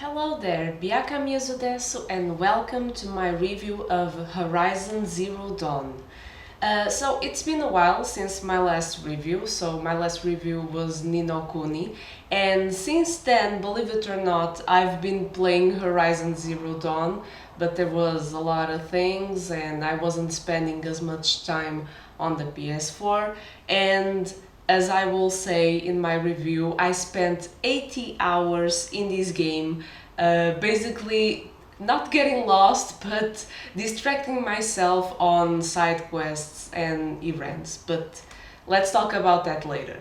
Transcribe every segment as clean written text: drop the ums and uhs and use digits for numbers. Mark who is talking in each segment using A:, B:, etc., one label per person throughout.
A: Hello there, Biaka Miyazu desu and welcome to my review of Horizon Zero Dawn. So it's been a while since my last review, my last review was Ni no Kuni, and since then, believe it or not, I've been playing Horizon Zero Dawn, but there was a lot of things and I wasn't spending as much time on the PS4, and as I will say in my review, I spent 80 hours in this game, basically not getting lost, but distracting myself on side quests and events. But let's talk about that later.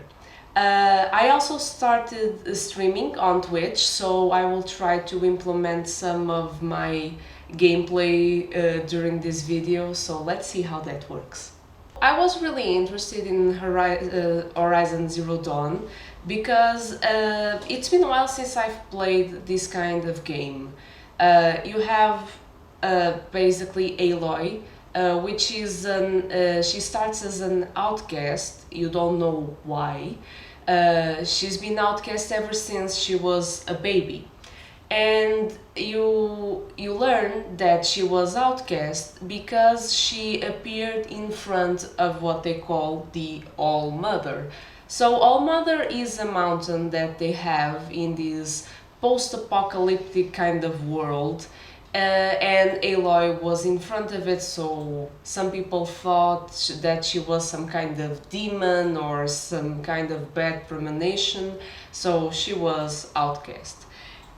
A: I also started streaming on Twitch, so I will try to implement some of my gameplay during this video, so let's see how that works. I was really interested in Horizon Zero Dawn because it's been a while since I've played this kind of game. You have basically Aloy, which is she starts as an outcast. You don't know why. She's been outcast ever since she was a baby, and you learn that she was outcast because she appeared in front of what they call the All Mother. So All Mother is a mountain that they have in this post-apocalyptic kind of world, and Aloy was in front of it, so some people thought that she was some kind of demon or some kind of bad premonition, so she was outcast.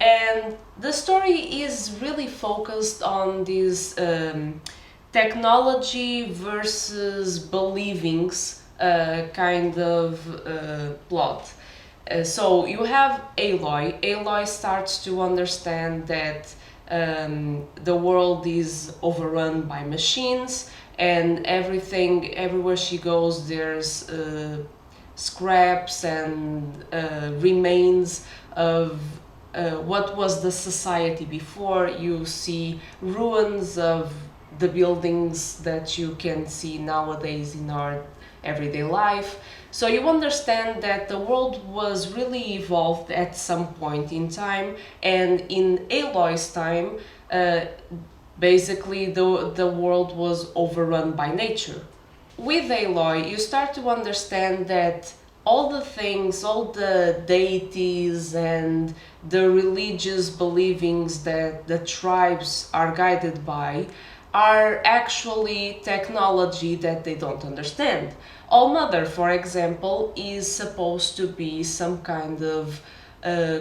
A: And the story is really focused on this technology versus believings kind of plot. So you have Aloy. Aloy starts to understand that the world is overrun by machines, and everything, everywhere she goes, there's scraps and remains of what was the society before. You see ruins of the buildings that you can see nowadays in our everyday life. So you understand that the world was really evolved at some point in time, and in Aloy's time, basically the world was overrun by nature. With Aloy, you start to understand that all the things, all the deities and the religious believings that the tribes are guided by are actually technology that they don't understand. All Mother, for example, is supposed to be some kind of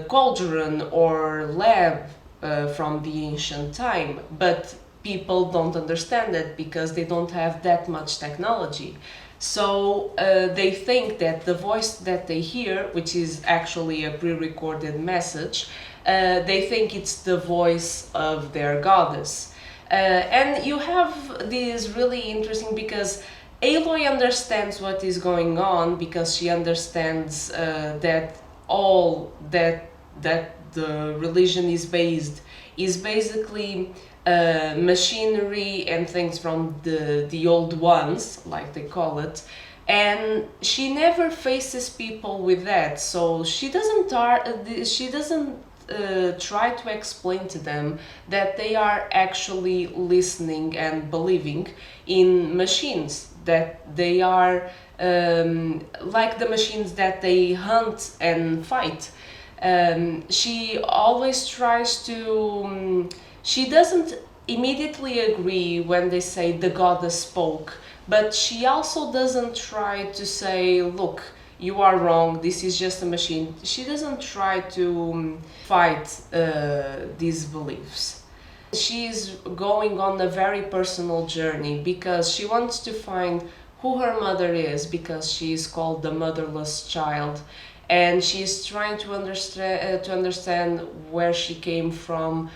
A: cauldron or lab from the ancient time, but people don't understand it because they don't have that much technology. So they think that the voice that they hear, which is actually a pre-recorded message, they think it's the voice of their goddess. And you have this really interesting because Aloy understands what is going on because she understands that all that the religion is based is basically machinery and things from the old ones, like they call it, and she never faces people with that. So she doesn't try to explain to them that they are actually listening and believing in machines, that they are like the machines that they hunt and fight. She always tries to. She doesn't immediately agree when they say the goddess spoke, but she also doesn't try to say, look, you are wrong, this is just a machine. She doesn't try to fight these beliefs. She's going on a very personal journey because she wants to find who her mother is, because she is called the motherless child, and she's trying to understand where she came from,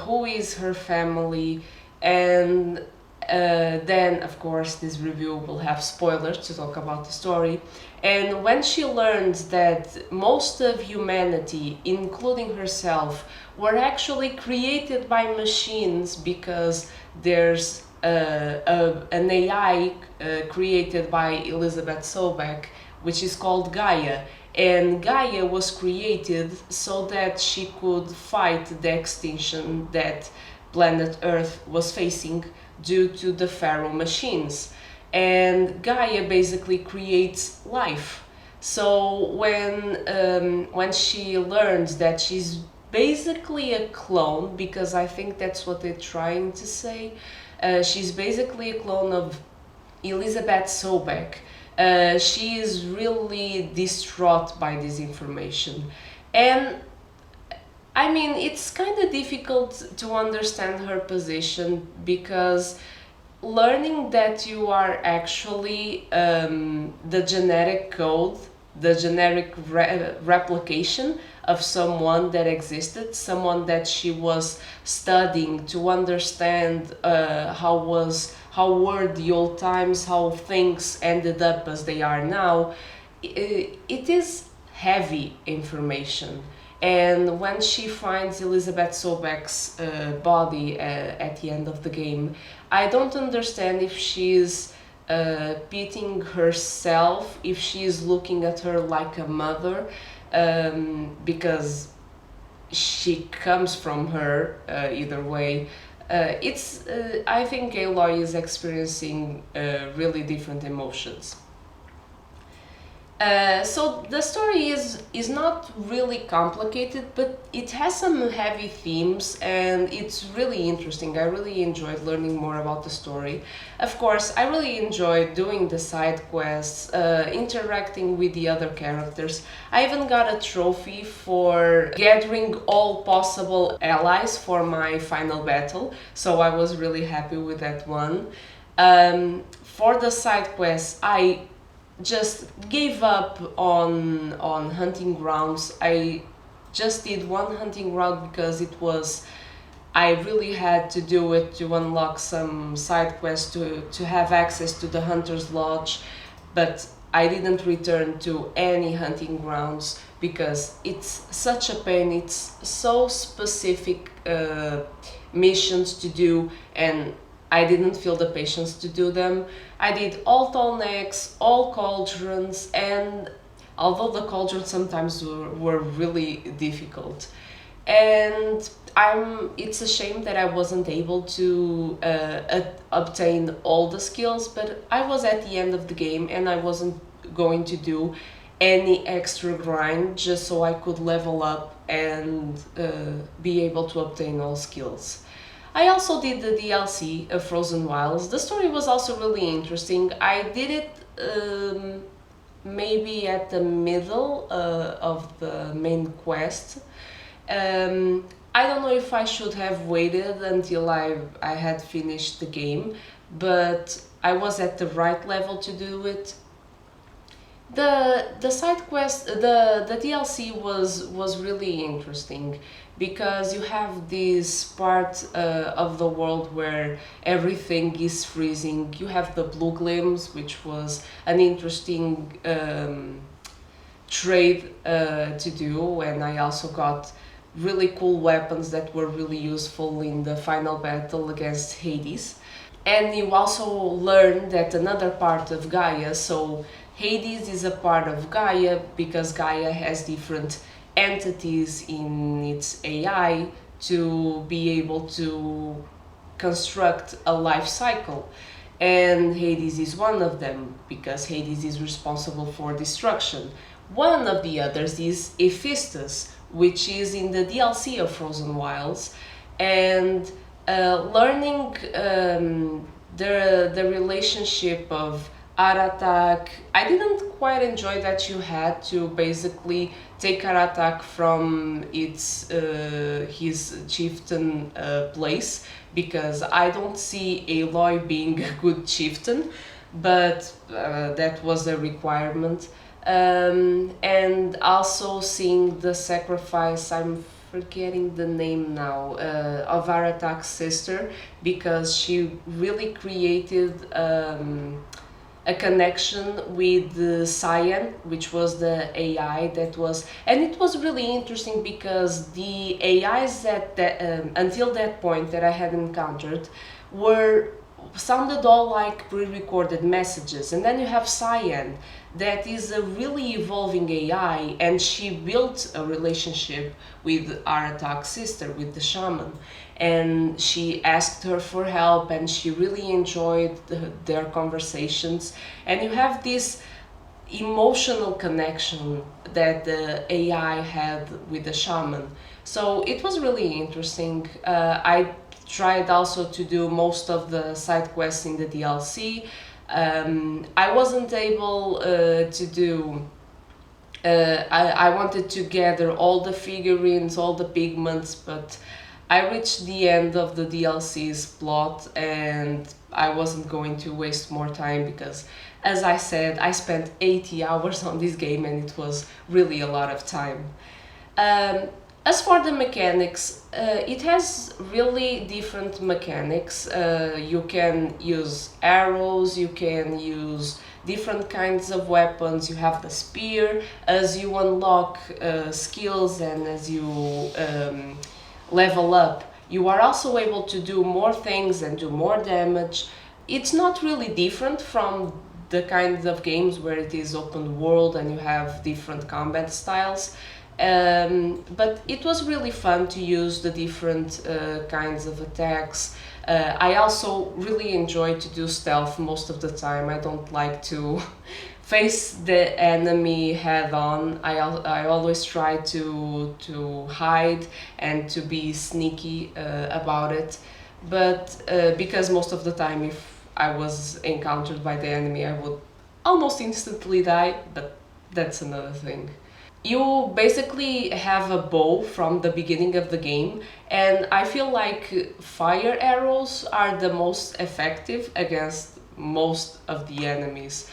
A: who is her family, and then of course this review will have spoilers to talk about the story. And when she learns that most of humanity, including herself, were actually created by machines because there's an AI created by Elizabeth Sobek, which is called Gaia, and Gaia was created so that she could fight the extinction that planet Earth was facing due to the Pharaoh machines. And Gaia basically creates life. So when she learns that she's basically a clone, because I think that's what they're trying to say, she's basically a clone of Elizabeth Sobeck. She is really distraught by this information. And I mean, it's kind of difficult to understand her position because learning that you are actually the genetic code, the generic replication of someone that existed, someone that she was studying to understand how were the old times, how things ended up as they are now. It is heavy information. And when she finds Elizabeth Sobeck's body at the end of the game, I don't understand if she's pitying herself, if she's looking at her like a mother, because she comes from her either way. I think Aloy is experiencing really different emotions. So the story is not really complicated, but it has some heavy themes and it's really interesting. I really enjoyed learning more about the story. Of course, I really enjoyed doing the side quests, interacting with the other characters. I even got a trophy for gathering all possible allies for my final battle, so I was really happy with that one. For the side quests, I just gave up on hunting grounds. I just did one hunting ground because I really had to do it to unlock some side quests to have access to the hunter's lodge, but I didn't return to any hunting grounds because it's such a pain. It's so specific missions to do, and I didn't feel the patience to do them. I did all tall necks, all cauldrons, and although the cauldrons sometimes were really difficult. And it's a shame that I wasn't able to obtain all the skills, but I was at the end of the game and I wasn't going to do any extra grind just so I could level up and be able to obtain all skills. I also did the DLC of Frozen Wilds. The story was also really interesting. I did it maybe at the middle of the main quest. I don't know if I should have waited until I had finished the game, but I was at the right level to do it. The side quest, the DLC was really interesting because you have this part of the world where everything is freezing. You have the blue glims, which was an interesting trade to do, and I also got really cool weapons that were really useful in the final battle against Hades. And you also learn that another part of Gaia, so Hades is a part of Gaia because Gaia has different entities in its AI to be able to construct a life cycle. And Hades is one of them because Hades is responsible for destruction. One of the others is Hephaestus, which is in the DLC of Frozen Wilds, and learning the relationship of Aratak. I didn't quite enjoy that you had to basically take Aratak from his chieftain place because I don't see Aloy being a good chieftain, but that was a requirement. And also seeing the sacrifice, I'm forgetting the name now, of Aratak's sister, because she really created a connection with the Cyan, which was the AI that was, and it was really interesting because the AIs that until that point that I had encountered were sounded all like pre-recorded messages, and then you have Cyan that is a really evolving AI, and she built a relationship with Aratak's sister, with the shaman. And she asked her for help, and she really enjoyed their conversations. And you have this emotional connection that the AI had with the shaman. So it was really interesting. I tried also to do most of the side quests in the DLC. I wasn't able to do. I wanted to gather all the figurines, all the pigments, but I reached the end of the DLC's plot and I wasn't going to waste more time because, as I said, I spent 80 hours on this game and it was really a lot of time. Um, as for the mechanics, it has really different mechanics. You can use arrows, you can use different kinds of weapons, you have the spear. As you unlock skills and as you level up, you are also able to do more things and do more damage. It's not really different from the kinds of games where it is open world and you have different combat styles. But it was really fun to use the different kinds of attacks. I also really enjoy to do stealth most of the time. I don't like to face the enemy head on. I always try to hide and to be sneaky about it. But because most of the time, if I was encountered by the enemy, I would almost instantly die, but that's another thing. You basically have a bow from the beginning of the game, and I feel like fire arrows are the most effective against most of the enemies.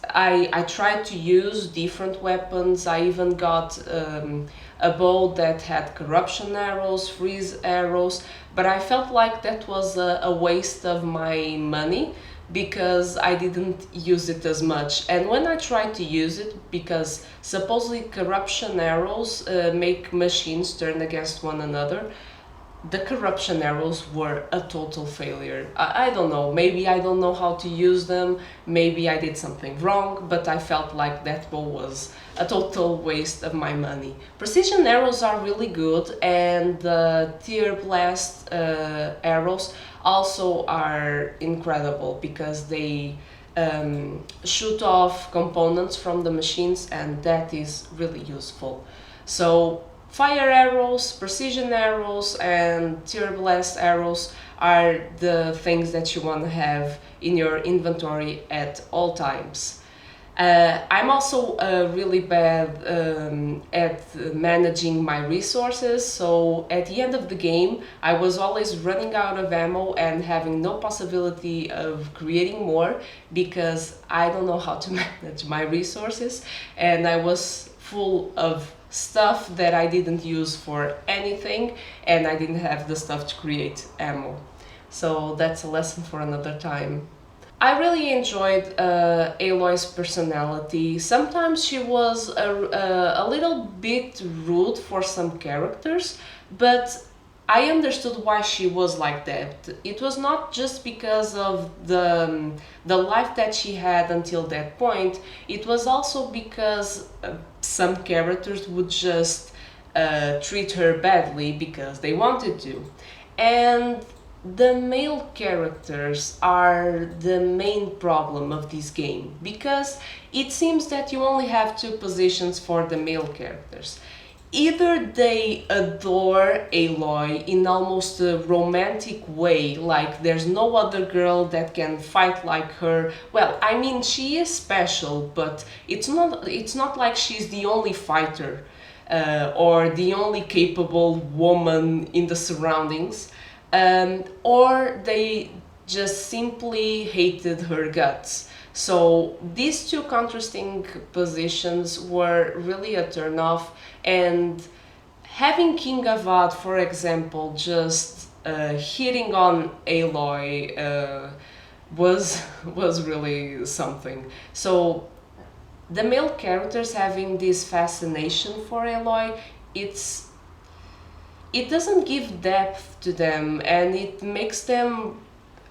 A: I tried to use different weapons. I even got a bow that had corruption arrows, freeze arrows, but I felt like that was a waste of my money because I didn't use it as much. And when I tried to use it, because supposedly corruption arrows make machines turn against one another, the corruption arrows were a total failure. I don't know, maybe I don't know how to use them, maybe I did something wrong, but I felt like that bow was a total waste of my money. Precision arrows are really good, and the tear blast arrows also are incredible because they shoot off components from the machines, and that is really useful. So fire arrows, precision arrows, and tear blast arrows are the things that you want to have in your inventory at all times. I'm also really bad at managing my resources, so at the end of the game, I was always running out of ammo and having no possibility of creating more because I don't know how to manage my resources, and I was full of stuff that I didn't use for anything, and I didn't have the stuff to create ammo. So that's a lesson for another time. I really enjoyed Aloy's personality. Sometimes she was a little bit rude for some characters, but I understood why she was like that. It was not just because of the life that she had until that point. It was also because some characters would just treat her badly because they wanted to. And the male characters are the main problem of this game because it seems that you only have two positions for the male characters. Either they adore Aloy in almost a romantic way, like there's no other girl that can fight like her. Well, I mean, she is special, but it's not like she's the only fighter or the only capable woman in the surroundings. Or they just simply hated her guts. So these two contrasting positions were really a turnoff, and having King Avad, for example, just hitting on Aloy was was really something. So the male characters having this fascination for Aloy, it doesn't give depth to them, and it makes them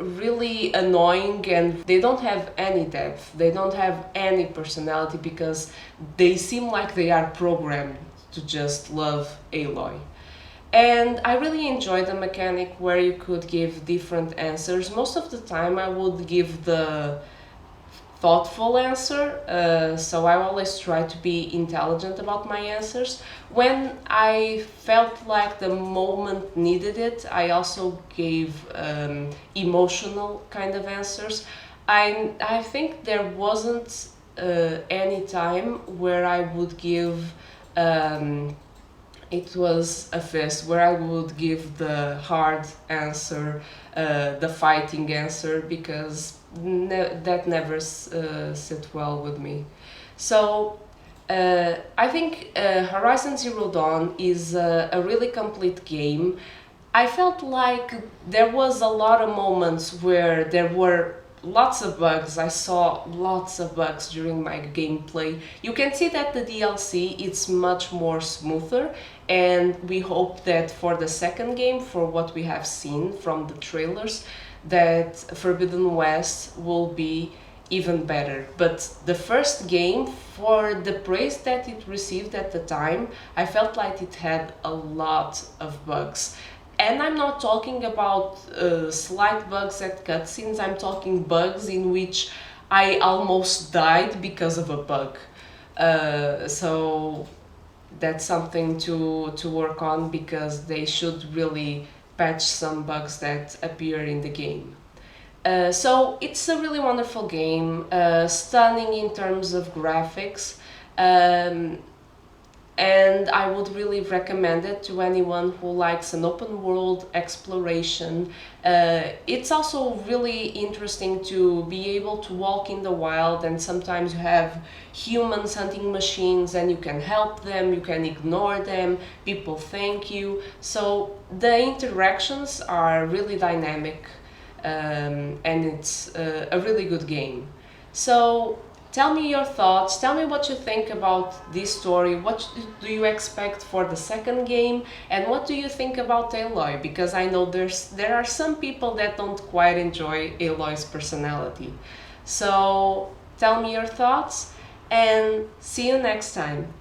A: really annoying, and they don't have any depth, they don't have any personality, because they seem like they are programmed to just love Aloy. And I really enjoyed the mechanic where you could give different answers. Most of the time I would give the thoughtful answer, so I always try to be intelligent about my answers. When I felt like the moment needed it, I also gave emotional kind of answers. I think there wasn't any time where I would give it was a fest where I would give the hard answer, the fighting answer, because that never sit well with me. So I think Horizon Zero Dawn is a really complete game. I felt like there was a lot of moments where there were lots of bugs. I saw lots of bugs during my gameplay. You can see that the DLC it's much more smoother, and we hope that for the second game, for what we have seen from the trailers, that Forbidden West will be even better. But the first game, for the praise that it received at the time, I felt like it had a lot of bugs. And I'm not talking about slight bugs at cutscenes, I'm talking bugs in which I almost died because of a bug. So that's something to work on, because they should really patch some bugs that appear in the game. So it's a really wonderful game, stunning in terms of graphics. And I would really recommend it to anyone who likes an open world exploration. It's also really interesting to be able to walk in the wild, and sometimes you have humans hunting machines and you can help them, you can ignore them, people thank you. So the interactions are really dynamic, and it's a really good game. So tell me your thoughts, tell me what you think about this story, what do you expect for the second game, and what do you think about Aloy, because I know there are some people that don't quite enjoy Aloy's personality. So tell me your thoughts, and see you next time.